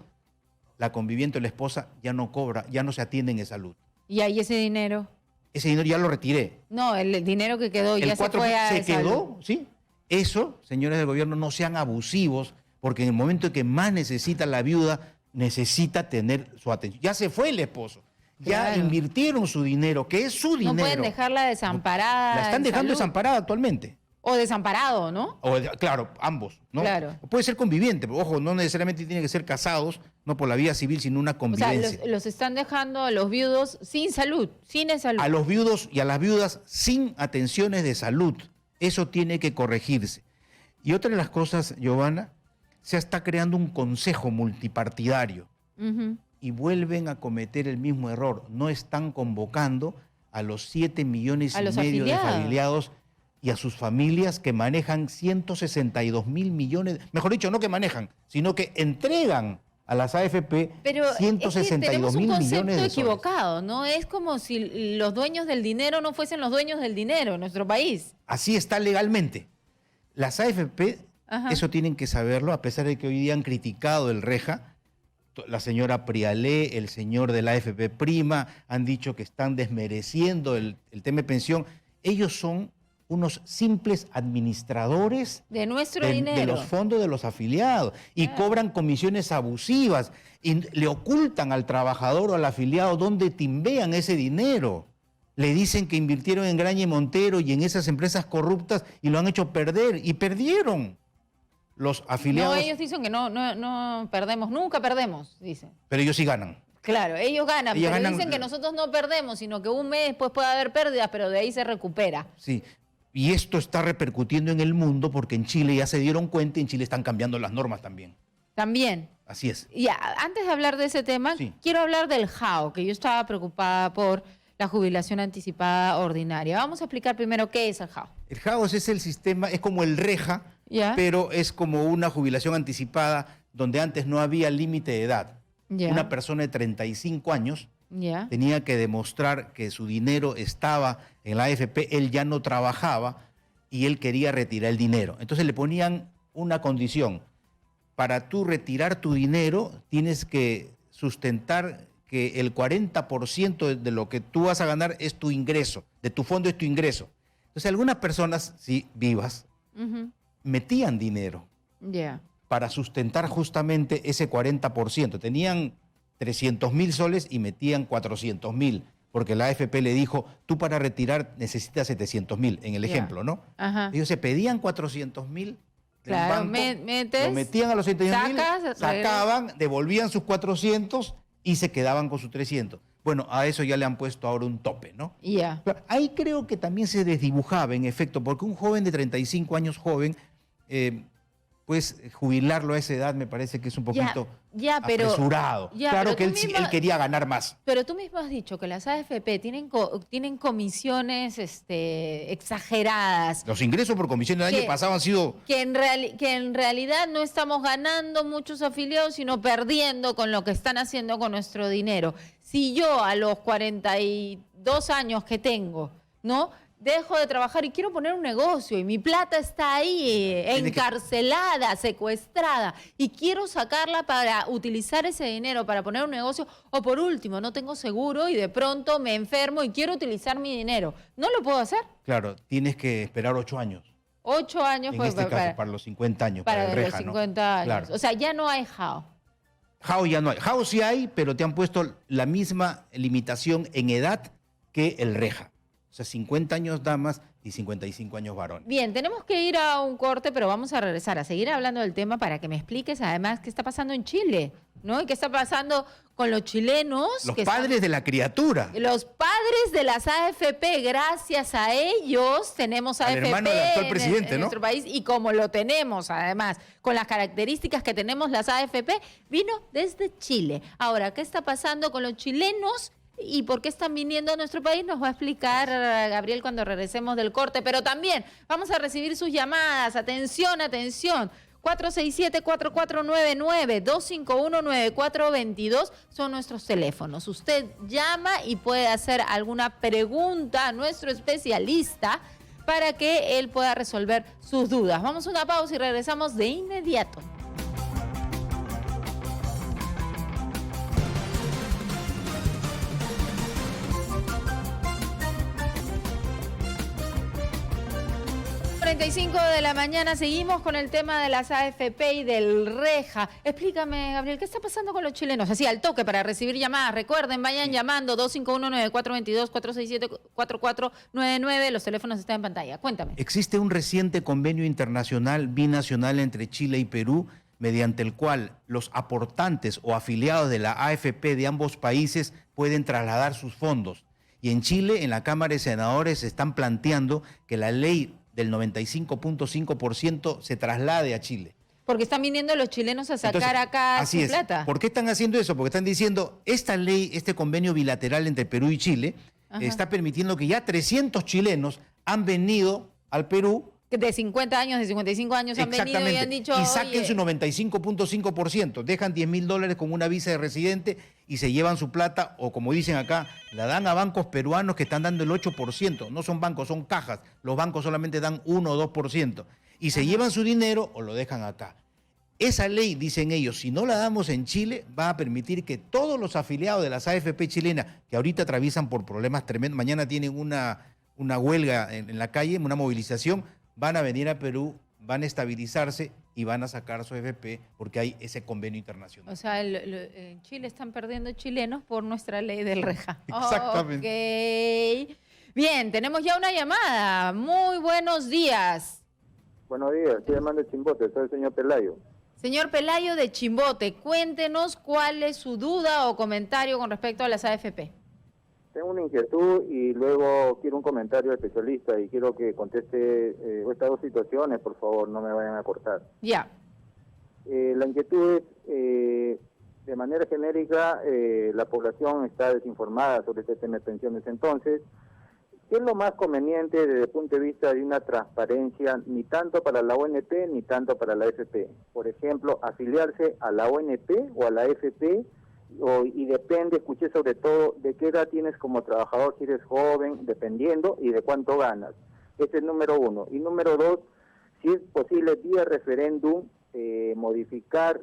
la conviviente o la esposa ya no cobra, ya no se atiende en salud. ¿Y ahí ese dinero? Ese dinero ya lo retiré. No, el dinero que quedó ya se fue a ¿Se quedó? salud. ¿Sí? Eso, señores del gobierno, no sean abusivos, porque en el momento en que más necesita la viuda, necesita tener su atención. Ya se fue el esposo. Ya invirtieron su dinero, que es su dinero. No pueden dejarla desamparada. La están dejando desamparada actualmente. O desamparado, ¿no? Claro, ambos, ¿no? Claro. Puede ser conviviente, pero ojo, no necesariamente tienen que ser casados, no por la vía civil, sino una convivencia. O sea, los están dejando a los viudos sin salud, sin salud. A los viudos y a las viudas sin atenciones de salud. Eso tiene que corregirse. Y otra de las cosas, Giovanna, se está creando un consejo multipartidario. Y vuelven a cometer el mismo error. No están convocando a los 7 millones y medio de afiliados y a sus familias que manejan 162.000 millones, mejor dicho, no que manejan, sino que entregan a las AFP 162.000 millones de soles. Equivocado, ¿no? Es como si los dueños del dinero no fuesen los dueños del dinero en nuestro país. Así está legalmente. Las AFP, eso tienen que saberlo, a pesar de que hoy día han criticado el REJA. La señora Prialé, el señor de la AFP Prima, han dicho que están desmereciendo el tema de pensión. Ellos son unos simples administradores de nuestro dinero, de los fondos de los afiliados, y cobran comisiones abusivas y le ocultan al trabajador o al afiliado dónde timbean ese dinero. Le dicen que invirtieron en Graña y Montero y en esas empresas corruptas y lo han hecho perder, y perdieron. Los afiliados... No, ellos dicen que no perdemos, nunca perdemos, dicen. Pero ellos sí ganan. Claro, ellos ganan, pero dicen que nosotros no perdemos, sino que un mes después puede haber pérdidas, pero de ahí se recupera. Sí, y esto está repercutiendo en el mundo porque en Chile ya se dieron cuenta y en Chile están cambiando las normas también. También. Así es. Ya, antes de hablar de ese tema, quiero hablar del JAO, que yo estaba preocupada por la jubilación anticipada ordinaria. Vamos a explicar primero qué es el JAO. El JAO es el sistema, es como el REJA, pero es como una jubilación anticipada donde antes no había límite de edad. Una persona de 35 años tenía que demostrar que su dinero estaba en la AFP, él ya no trabajaba y él quería retirar el dinero. Entonces le ponían una condición: para tú retirar tu dinero tienes que sustentar que el 40% de lo que tú vas a ganar es tu ingreso, de tu fondo es tu ingreso. Entonces algunas personas, sí, vivas, metían dinero para sustentar justamente ese 40%. Tenían 300.000 soles y metían 400.000, porque la AFP le dijo, tú para retirar necesitas 700.000, en el ejemplo, ¿no? Ellos se pedían 400.000 del banco, lo metían a los 700.000, sacaban, devolvían sus 400 y se quedaban con sus 300. Bueno, a eso ya le han puesto ahora un tope, ¿no? Ahí creo que también se desdibujaba, en efecto, porque un joven de 35 años joven, pues jubilarlo a esa edad me parece que es un poquito apresurado. Claro que él quería ganar más. Pero tú mismo has dicho que las AFP tienen comisiones exageradas. Los ingresos por comisión del año pasado han sido... Que en realidad no estamos ganando muchos afiliados, sino perdiendo con lo que están haciendo con nuestro dinero. Si yo a los 42 años que tengo, ¿no?, dejo de trabajar y quiero poner un negocio y mi plata está ahí encarcelada, secuestrada, y quiero sacarla para utilizar ese dinero para poner un negocio, o por último, no tengo seguro y de pronto me enfermo y quiero utilizar mi dinero, ¿no lo puedo hacer? Claro, tienes que esperar 8 años. 8 años en este caso, para los 50 años. Para el REJA, los 50 años. Claro. O sea, ya no hay JAO. JAO ya no hay. JAO sí hay, pero te han puesto la misma limitación en edad que el REJA. O sea, 50 años damas y 55 años varones. Bien, tenemos que ir a un corte, pero vamos a regresar a seguir hablando del tema para que me expliques además qué está pasando en Chile, ¿no? Y qué está pasando con los chilenos. Los padres de la criatura. Los padres de las AFP, gracias a ellos tenemos AFP hermano del actual presidente, en ¿no? nuestro país, y como lo tenemos además, con las características que tenemos las AFP, vino desde Chile. Ahora, ¿qué está pasando con los chilenos y por qué están viniendo a nuestro país? Nos va a explicar Gabriel cuando regresemos del corte, pero también vamos a recibir sus llamadas. Atención, atención. 467-4499, 251-9422 son nuestros teléfonos. Usted llama y puede hacer alguna pregunta a nuestro especialista para que él pueda resolver sus dudas. Vamos a una pausa y regresamos de inmediato. De la mañana, seguimos con el tema de las AFP y del Reja. Explícame, Gabriel, ¿qué está pasando con los chilenos? Así, al toque para recibir llamadas. Recuerden, vayan llamando 251-9422, 467-4499. Los teléfonos están en pantalla. Cuéntame. Existe un reciente convenio internacional binacional entre Chile y Perú, mediante el cual los aportantes o afiliados de la AFP de ambos países pueden trasladar sus fondos. Y en Chile, en la Cámara de Senadores, se están planteando que la ley del 95.5% se traslade a Chile. Porque están viniendo los chilenos a sacar acá su plata. ¿Por qué están haciendo eso? Porque están diciendo, esta ley, este convenio bilateral entre Perú y Chile, está permitiendo que ya 300 chilenos han venido al Perú. De 50 años, de 55 años han venido y han dicho... Y saquen su 95.5%, dejan $10.000 con una visa de residente y se llevan su plata, o como dicen acá, la dan a bancos peruanos que están dando el 8%. No son bancos, son cajas. Los bancos solamente dan 1 o 2%. Y se llevan su dinero o lo dejan acá. Esa ley, dicen ellos, si no la damos en Chile, va a permitir que todos los afiliados de las AFP chilenas, que ahorita atraviesan por problemas tremendos, mañana tienen una huelga en la calle, una movilización, van a venir a Perú, van a estabilizarse y van a sacar su AFP porque hay ese convenio internacional. O sea, en Chile están perdiendo chilenos por nuestra ley del Reja. Exactamente. Okay. Bien, tenemos ya una llamada. Muy buenos días. Buenos días, estoy llamando de Chimbote, soy el señor Pelayo. Señor Pelayo de Chimbote, cuéntenos cuál es su duda o comentario con respecto a las AFP. Tengo una inquietud y luego quiero un comentario especialista y quiero que conteste estas dos situaciones, por favor, no me vayan a cortar. Ya. La inquietud es, de manera genérica, la población está desinformada sobre este tema de pensiones. Entonces, ¿qué es lo más conveniente desde el punto de vista de una transparencia, ni tanto para la ONP ni tanto para la AFP? Por ejemplo, afiliarse a la ONP o a la AFP, y depende, escuché sobre todo, de qué edad tienes como trabajador, si eres joven, dependiendo, y de cuánto ganas. Ese es número uno. Y número dos, si es posible vía referéndum, modificar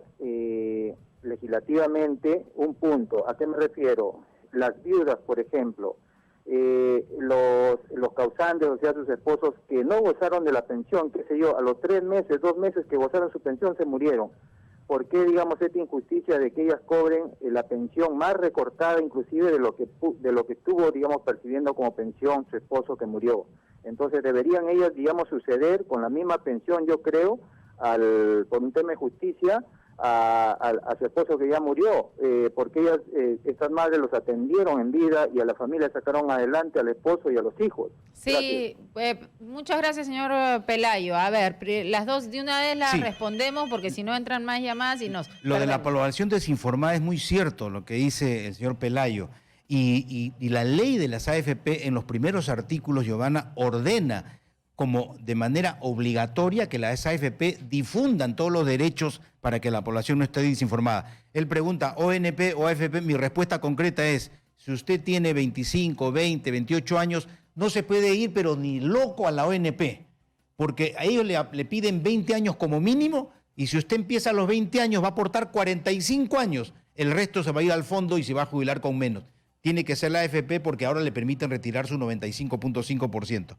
legislativamente un punto. ¿A qué me refiero? Las viudas, por ejemplo, los causantes, o sea, sus esposos que no gozaron de la pensión, qué sé yo, a los 3 meses, 2 meses que gozaron su pensión se murieron. ¿Por qué, digamos, esta injusticia de que ellas cobren la pensión más recortada inclusive de lo que estuvo, digamos, percibiendo como pensión su esposo que murió? Entonces deberían ellas, digamos, suceder con la misma pensión, yo creo, por un tema de justicia, a su esposo que ya murió, porque ellas, estas madres los atendieron en vida y a la familia sacaron adelante al esposo y a los hijos. Sí, muchas gracias, señor Pelayo. A ver, las dos de una vez las respondemos porque si no entran más llamadas y nos... Lo de la población desinformada es muy cierto, lo que dice el señor Pelayo. Y la ley de las AFP en los primeros artículos, Giovanna, ordena como de manera obligatoria que las AFP difundan todos los derechos para que la población no esté desinformada. Él pregunta, ¿ONP o AFP? Mi respuesta concreta es, si usted tiene 25, 20, 28 años, no se puede ir, pero ni loco, a la ONP, porque a ellos le piden 20 años como mínimo, y si usted empieza a los 20 años, va a aportar 45 años, el resto se va a ir al fondo y se va a jubilar con menos. Tiene que ser la AFP porque ahora le permiten retirar su 95.5%.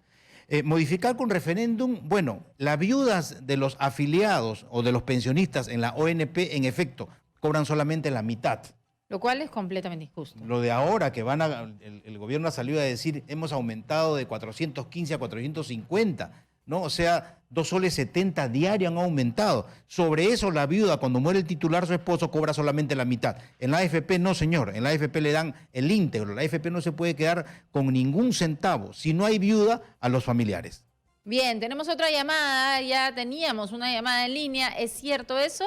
Modificar con referéndum, bueno, las viudas de los afiliados o de los pensionistas en la ONP, en efecto, cobran solamente la mitad. Lo cual es completamente injusto. Lo de ahora que el gobierno ha salido a decir hemos aumentado de 415 a 450, ¿no? O sea, 2,70 soles diarios han aumentado. Sobre eso la viuda, cuando muere el titular, su esposo cobra solamente la mitad. En la AFP no, señor. En la AFP le dan el íntegro. La AFP no se puede quedar con ningún centavo. Si no hay viuda, a los familiares. Bien, tenemos otra llamada. Ya teníamos una llamada en línea. ¿Es cierto eso?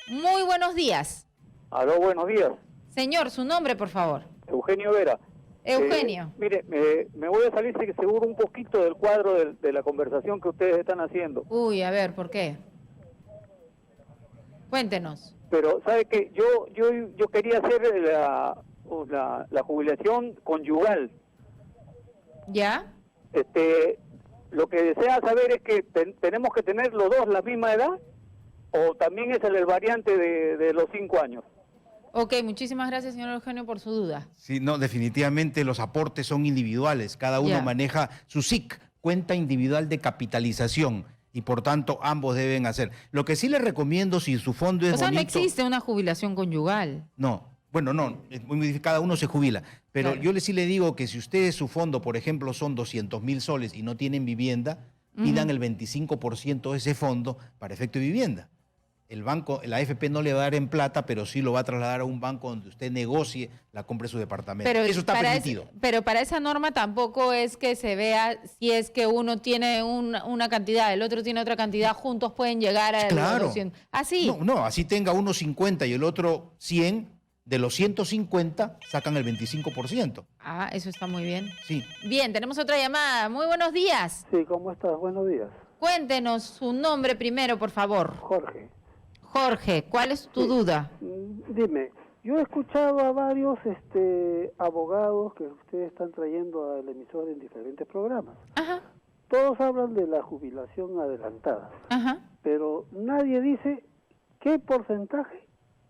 Muy buenos días. Aló, buenos días. Señor, su nombre, por favor. Eugenio Vera. Eugenio. Mire, me voy a salir seguro un poquito del cuadro de la conversación que ustedes están haciendo. Uy, a ver, ¿por qué? Cuéntenos. Pero, ¿sabe qué? Yo quería hacer la jubilación conyugal. ¿Ya? Lo que desea saber es que tenemos que tener los dos la misma edad, o también es el variante de los 5 años. Ok, muchísimas gracias, señor Eugenio, por su duda. Sí, no, definitivamente los aportes son individuales. Cada uno maneja su SIC, cuenta individual de capitalización, y por tanto ambos deben hacer. Lo que sí les recomiendo, si su fondo es bonito... O sea, no existe una jubilación conyugal. No, bueno, no, cada uno se jubila. Pero Claro. yo sí le digo que si ustedes su fondo, por ejemplo, son 200.000 soles y no tienen vivienda, pidan el 25% de ese fondo para efecto de vivienda. El banco, la AFP no le va a dar en plata, pero sí lo va a trasladar a un banco donde usted negocie la compra de su departamento. Pero eso está permitido. Pero para esa norma tampoco es que se vea si es que uno tiene una cantidad, el otro tiene otra cantidad, juntos pueden llegar a Claro. los 200. ¿Así? No, así tenga uno 50 y el otro 100, de los 150 sacan el 25%. Ah, eso está muy bien. Sí. Bien, tenemos otra llamada. Muy buenos días. Sí, ¿cómo estás? Buenos días. Cuéntenos su nombre primero, por favor. Jorge. Jorge, ¿cuál es tu duda? Dime, yo he escuchado a varios abogados que ustedes están trayendo al emisor en diferentes programas. Ajá. Todos hablan de la jubilación adelantada, Ajá. pero nadie dice qué porcentaje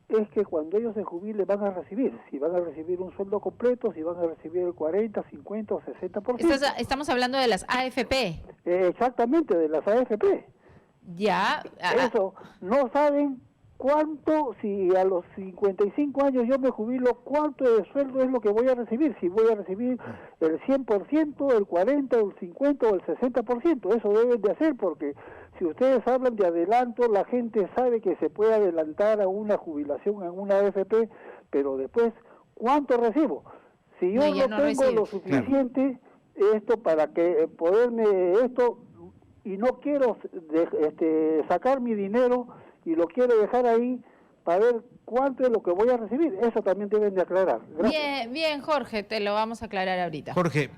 es que cuando ellos se jubilen van a recibir. Si van a recibir un sueldo completo, si van a recibir el 40, 50 o 60%. Estamos hablando de las AFP. Exactamente, de las AFP. Ya. Eso, no saben cuánto, si a los 55 años yo me jubilo, cuánto de sueldo es lo que voy a recibir. Si voy a recibir el 100%, el 40%, el 50% o el 60%. Eso deben de hacer, porque si ustedes hablan de adelanto, la gente sabe que se puede adelantar a una jubilación en una AFP, pero después, ¿cuánto recibo? Si yo no tengo lo suficiente esto para que poderme esto, y no quiero sacar mi dinero y lo quiero dejar ahí para ver cuánto es lo que voy a recibir. Eso también deben de aclarar. Gracias. Bien, Jorge, te lo vamos a aclarar ahorita. Jorge,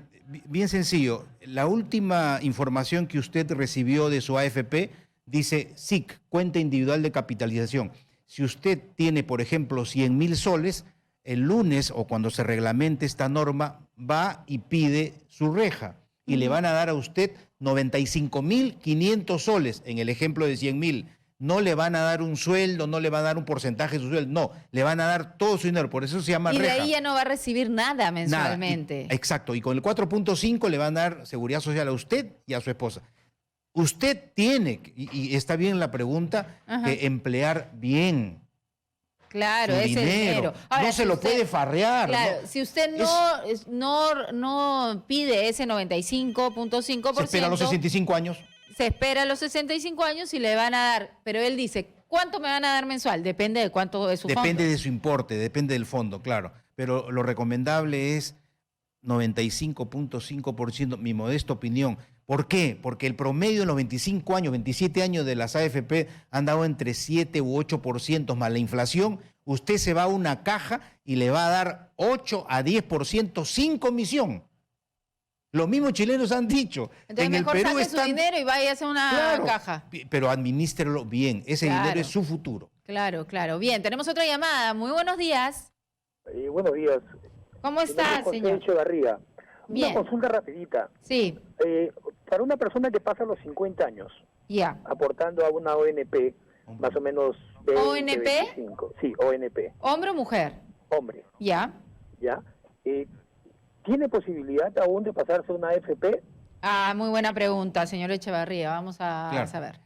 bien sencillo. La última información que usted recibió de su AFP dice SIC, cuenta individual de capitalización. Si usted tiene, por ejemplo, 100.000 soles, el lunes o cuando se reglamente esta norma, va y pide su reja y le van a dar a usted 95.500 soles en el ejemplo de 100.000. No le van a dar un sueldo, no le van a dar un porcentaje de su sueldo, no, le van a dar todo su dinero, por eso se llama reja. Y de ahí ya no va a recibir nada mensualmente. Nada. Exacto, y con el 4.5 le van a dar seguridad social a usted y a su esposa. Usted tiene, y está bien la pregunta, que emplear bien. Claro, su ese dinero. Ahora, no se lo puede farrear. Claro, ¿no? si usted no pide ese 95.5%. Se espera a los 65 años. Se espera a los 65 años y le van a dar, pero él dice, ¿cuánto me van a dar mensual? Depende de cuánto es su fondo. Depende de su importe, depende del fondo, claro. Pero lo recomendable es 95.5%, mi modesta opinión. ¿Por qué? Porque el promedio en los 25 años, 27 años de las AFP han dado entre 7 u 8% más la inflación. Usted se va a una caja y le va a dar 8 a 10% sin comisión. Los mismos chilenos han dicho. Entonces en mejor el Perú saque su dinero y vaya a hacer una caja. Pero administrelo bien. Ese dinero es su futuro. Claro. Bien, tenemos otra llamada. Muy buenos días. Buenos días. ¿Cómo está, señor? Echevarría. Bien. Una consulta rapidita. Sí. Para una persona que pasa los 50 años, Ya. aportando a una ONP, más o menos 20, ¿ONP? 25. Sí, ONP. ¿Hombre o mujer? Hombre. Ya. ¿Ya? ¿Tiene posibilidad aún de pasarse a una AFP? Ah, muy buena pregunta, señor Echevarría. Vamos a saber.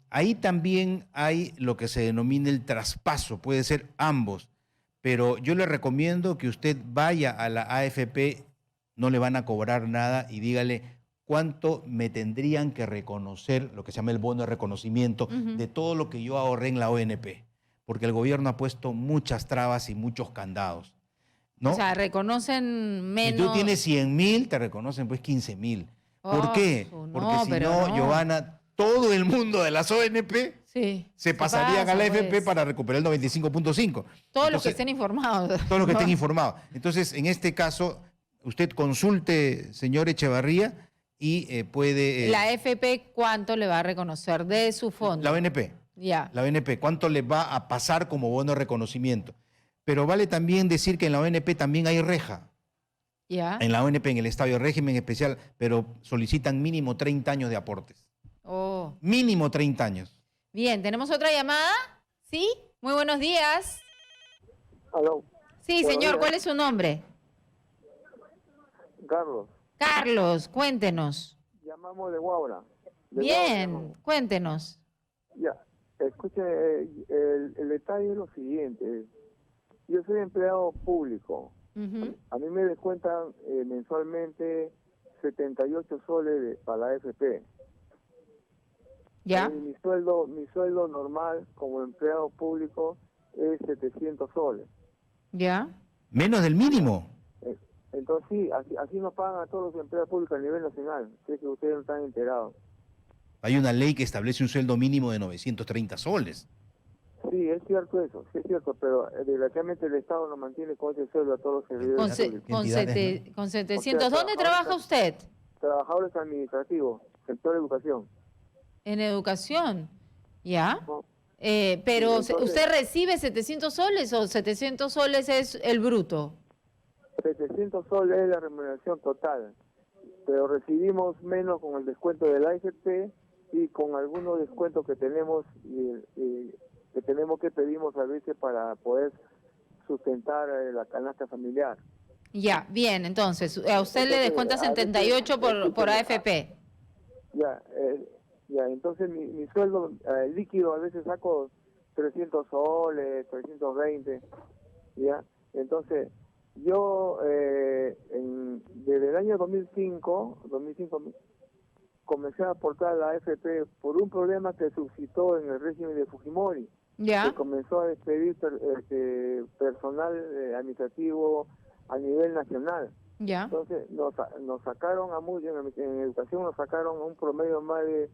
Ahí también hay lo que se denomina el traspaso, puede ser ambos, pero yo le recomiendo que usted vaya a la AFP, no le van a cobrar nada, y dígale cuánto me tendrían que reconocer, lo que se llama el bono de reconocimiento, de todo lo que yo ahorré en la ONP, porque el gobierno ha puesto muchas trabas y muchos candados, ¿no? O sea, reconocen menos. Si tú tienes 100.000, te reconocen pues 15.000. ¿Por qué? Porque si no, Giovanna, todo el mundo de las ONP se pasarían a la AFP para recuperar el 95.5. Todos los que estén informados. Todos los que estén informados. Entonces, en este caso, usted consulte, señor Echevarría, y puede... ¿La AFP cuánto le va a reconocer de su fondo? La ONP. Ya. La ONP, ¿cuánto le va a pasar como bono de reconocimiento? Pero vale también decir que en la ONP también hay reja. Ya. En la ONP, en el estado de régimen especial, pero solicitan mínimo 30 años de aportes. Oh. Mínimo 30 años. Bien, ¿tenemos otra llamada? ¿Sí? Muy buenos días. Aló. Sí, Buenos señor, días. ¿cuál es su nombre? Carlos. Carlos, cuéntenos. Llamamos de Guaura. Bien, cuéntenos. Ya, escuche, el detalle es lo siguiente. Yo soy empleado público. A mí me descuentan mensualmente 78 soles para la AFP. ¿Ya? Mi sueldo normal como empleado público es 700 soles. ¿Ya? Menos del mínimo. Entonces sí, así nos pagan a todos los empleados públicos a nivel nacional. Sé que ustedes no están enterados. Hay una ley que establece un sueldo mínimo de 930 soles. Sí, es cierto eso, sí es cierto, pero desgraciadamente el Estado nos mantiene con ese sueldo a todos los servidores públicos. Con 700. ¿Dónde trabaja usted? Trabajadores administrativos, sector de educación. En educación. ¿Ya? Pero Sí, entonces, ¿usted recibe 700 soles o 700 soles es el bruto? 700 soles es la remuneración total, pero recibimos menos con el descuento de la AFP y con algunos descuentos que tenemos que pedimos a veces para poder sustentar la canasta familiar. Ya, bien, entonces, a usted le descuenta 78 por AFP. Ya, entonces mi sueldo líquido a veces saco 300 soles, 320, ya. Entonces, yo desde el año 2005 comencé a aportar a la AFP por un problema que suscitó en el régimen de Fujimori. Ya. Que comenzó a despedir personal administrativo a nivel nacional. Ya. Entonces nos sacaron a muchos, en educación nos sacaron a un promedio más de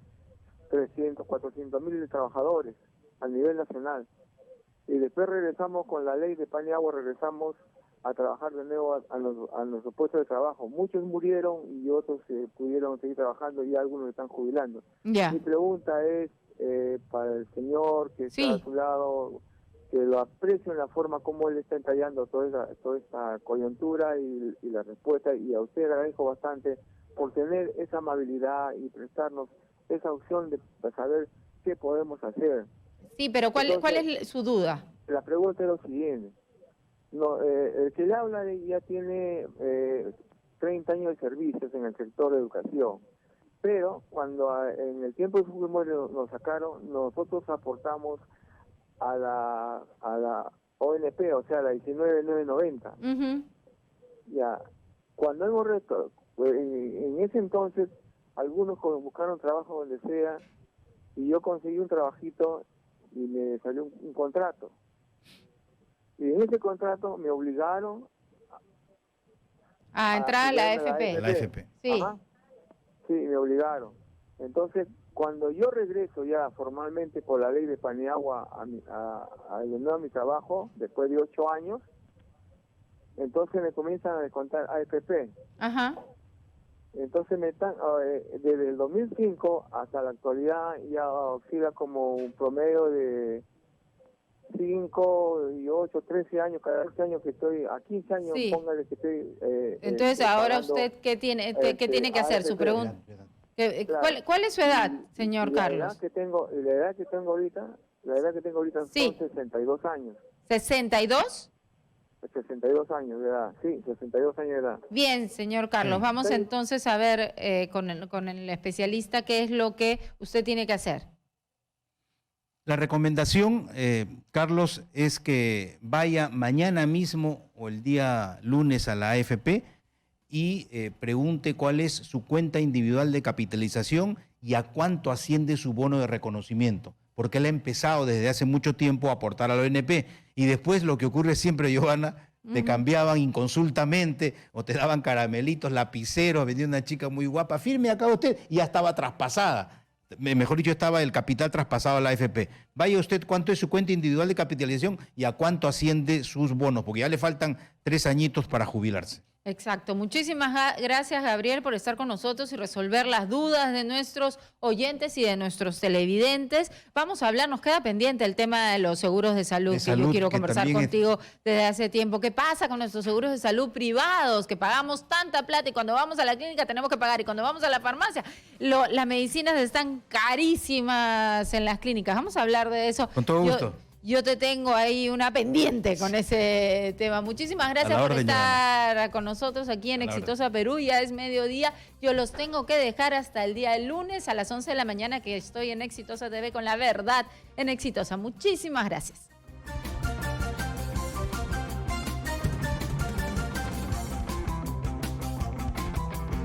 300, 400 mil trabajadores a nivel nacional. Y después regresamos con la ley de pan y agua, regresamos a trabajar de nuevo a nuestros puestos de trabajo. Muchos murieron y otros pudieron seguir trabajando y algunos están jubilando. Ya. Mi pregunta es para el señor que está a su lado, que lo aprecio en la forma como él está entallando toda esta coyuntura y la respuesta, y a usted agradezco bastante por tener esa amabilidad y prestarnos esa opción de saber qué podemos hacer. Sí, pero ¿cuál es su duda? La pregunta es lo siguiente. No, el que le habla ya tiene 30 años de servicios en el sector de educación, pero cuando en el tiempo de Fujimori nos sacaron, nosotros aportamos a la ONP, o sea, la 19990. Ya, cuando hemos en ese entonces, algunos buscaron trabajo donde sea, y yo conseguí un trabajito y me salió un contrato. Y en ese contrato me obligaron a entrar a la AFP. La AFP. Sí. Ajá. Sí, me obligaron. Entonces, cuando yo regreso ya formalmente por la ley de pan y agua a mi trabajo, después de 8 años, entonces me comienzan a descontar AFP. Ajá. Entonces desde el 2005 hasta la actualidad ya oscila como un promedio de 5 y 8, 13 años, cada 13 años que estoy, a 15 años, Sí. póngale que estoy... Entonces, ahora usted, ¿qué tiene que hacer? Su pregunta. Claro. ¿Cuál es su edad, señor la Carlos? edad que tengo ahorita Sí. son 62 años. ¿62? 62 años de edad, sí, 62 años de edad. Bien, señor Carlos, vamos entonces a ver con el especialista qué es lo que usted tiene que hacer. La recomendación, Carlos, es que vaya mañana mismo o el día lunes a la AFP y pregunte cuál es su cuenta individual de capitalización y a cuánto asciende su bono de reconocimiento, porque él ha empezado desde hace mucho tiempo a aportar a la ONP y después lo que ocurre siempre, Giovanna, te cambiaban inconsultamente o te daban caramelitos, lapiceros, venía una chica muy guapa, firme acá usted, y ya estaba traspasada. Mejor dicho, estaba el capital traspasado a la AFP. Vaya usted cuánto es su cuenta individual de capitalización y a cuánto asciende sus bonos, porque ya le faltan 3 añitos para jubilarse. Exacto. Muchísimas gracias, Gabriel, por estar con nosotros y resolver las dudas de nuestros oyentes y de nuestros televidentes. Vamos a hablar, nos queda pendiente el tema de los seguros de salud, que yo quiero conversar contigo desde hace tiempo. ¿Qué pasa con nuestros seguros de salud privados, que pagamos tanta plata y cuando vamos a la clínica tenemos que pagar y cuando vamos a la farmacia las medicinas están carísimas en las clínicas? Vamos a hablar de eso. Con todo gusto. Yo te tengo ahí una pendiente con ese tema. Muchísimas gracias por estar con nosotros aquí en Exitosa Perú. Ya es mediodía. Yo los tengo que dejar hasta el día del lunes a las 11 de la mañana, que estoy en Exitosa TV con la verdad en Exitosa. Muchísimas gracias.